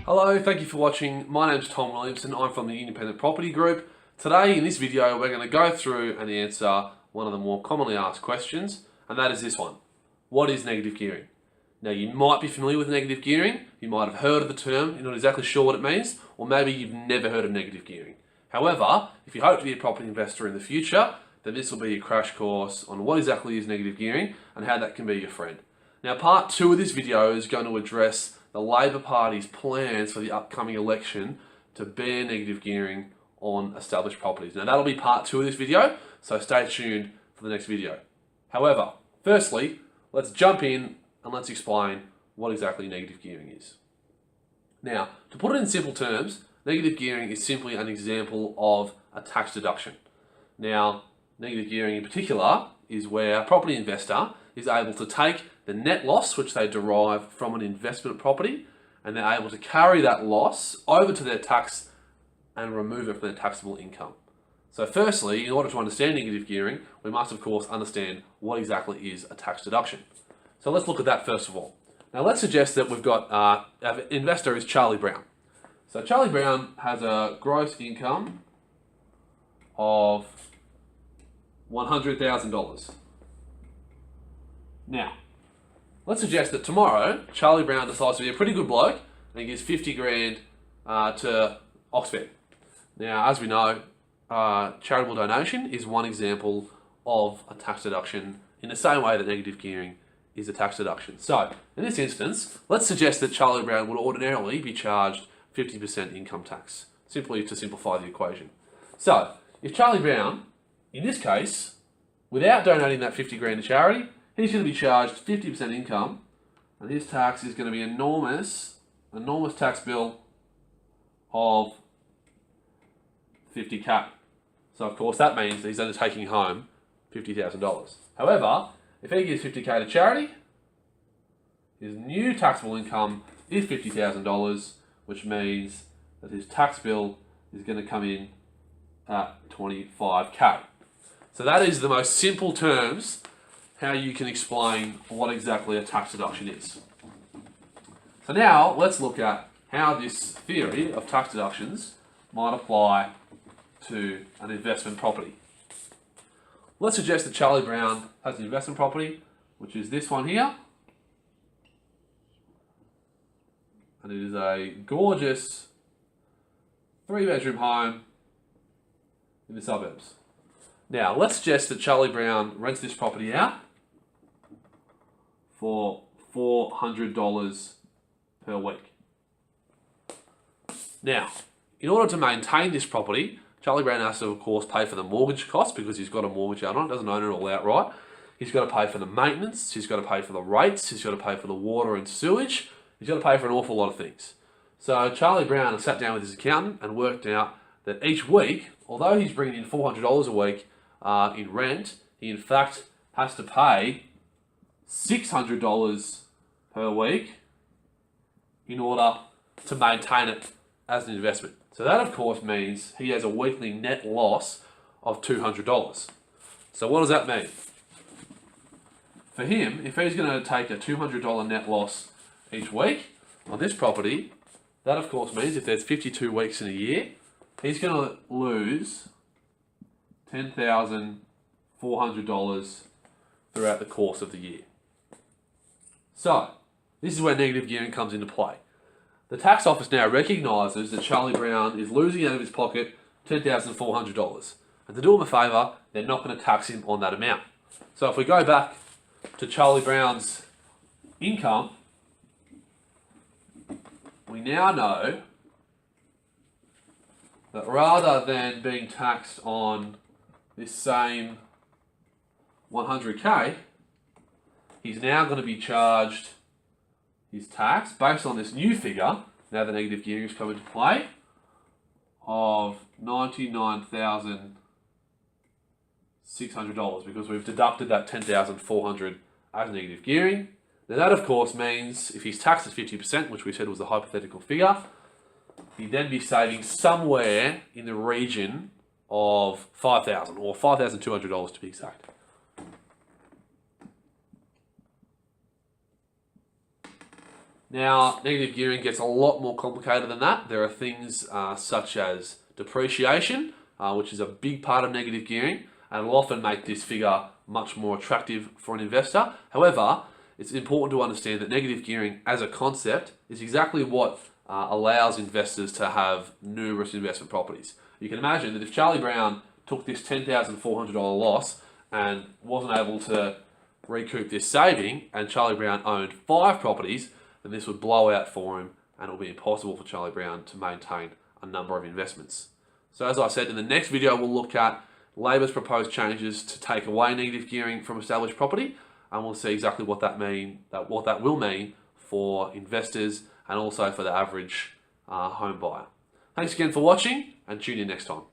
Hello, thank you for watching. My name's Tom Williamson. I'm from the Independent Property Group. Today in this video we're going to go through and answer one of the more commonly asked questions, and that is this one. What is negative gearing? Now you might be familiar with negative gearing, you might have heard of the term, you're not exactly sure what it means, or maybe you've never heard of negative gearing. However, if you hope to be a property investor in the future, then this will be a crash course on what exactly is negative gearing and how that can be your friend. Now part 2 of this video is going to address the Labor Party's plans for the upcoming election to ban negative gearing on established properties. Now that'll be part 2 of this video, so stay tuned for the next video. However, firstly, let's jump in and let's explain what exactly negative gearing is. Now, to put it in simple terms, negative gearing is simply an example of a tax deduction. Now, negative gearing in particular is where a property investor is able to take the net loss which they derive from an investment property, and they're able to carry that loss over to their tax and remove it from their taxable income. So firstly, in order to understand negative gearing, we must of course understand what exactly is a tax deduction. So let's look at that first of all. Now let's suggest that we've got our investor is Charlie Brown. So Charlie Brown has a gross income of $100,000. Now, let's suggest that tomorrow Charlie Brown decides to be a pretty good bloke and he gives 50 grand to Oxford. Now, as we know, charitable donation is one example of a tax deduction in the same way that negative gearing is a tax deduction. So, in this instance, let's suggest that Charlie Brown would ordinarily be charged 50% income tax, simply to simplify the equation. So, if Charlie Brown, in this case, without donating that 50 grand to charity, he's going to be charged 50% income, and his tax is going to be enormous tax bill of 50k. So of course that means that he's only taking home $50,000. However, if he gives 50k to charity, his new taxable income is $50,000, which means that his tax bill is going to come in at 25k. So that is the most simple terms how you can explain what exactly a tax deduction is. So now let's look at how this theory of tax deductions might apply to an investment property. Let's suggest that Charlie Brown has an investment property, which is this one here. And it is a gorgeous 3-bedroom home in the suburbs. Now, let's suggest that Charlie Brown rents this property out for $400 per week. Now, in order to maintain this property, Charlie Brown has to, of course, pay for the mortgage costs because he's got a mortgage out on it, doesn't own it all outright. He's got to pay for the maintenance, he's got to pay for the rates, he's got to pay for the water and sewage, he's got to pay for an awful lot of things. So Charlie Brown has sat down with his accountant and worked out that each week, although he's bringing in $400 a week in rent, he in fact has to pay $600 per week in order to maintain it as an investment. So that of course means he has a weekly net loss of $200. So what does that mean? For him, if he's going to take a $200 net loss each week on this property, that of course means if there's 52 weeks in a year, he's going to lose $10,400 throughout the course of the year. So, this is where negative gearing comes into play. The tax office now recognises that Charlie Brown is losing out of his pocket $10,400. And to do him a favour, they're not going to tax him on that amount. So if we go back to Charlie Brown's income, we now know that rather than being taxed on this same 100k, he's now going to be charged his tax based on this new figure, now the negative gearing has come into play, of $99,600 because we've deducted that $10,400 as negative gearing. Now that of course means if he's taxed at 50%, which we said was the hypothetical figure, he'd then be saving somewhere in the region of $5,000 or $5,200 to be exact. Now, negative gearing gets a lot more complicated than that. There are things such as depreciation, which is a big part of negative gearing, and will often make this figure much more attractive for an investor. However, it's important to understand that negative gearing as a concept is exactly what allows investors to have numerous investment properties. You can imagine that if Charlie Brown took this $10,400 loss and wasn't able to recoup this saving, and Charlie Brown owned 5 properties, then this would blow out for him and it will be impossible for Charlie Brown to maintain a number of investments. So as I said, in the next video we'll look at Labor's proposed changes to take away negative gearing from established property, and we'll see exactly what that will mean for investors and also for the average home buyer. Thanks again for watching, and tune in next time.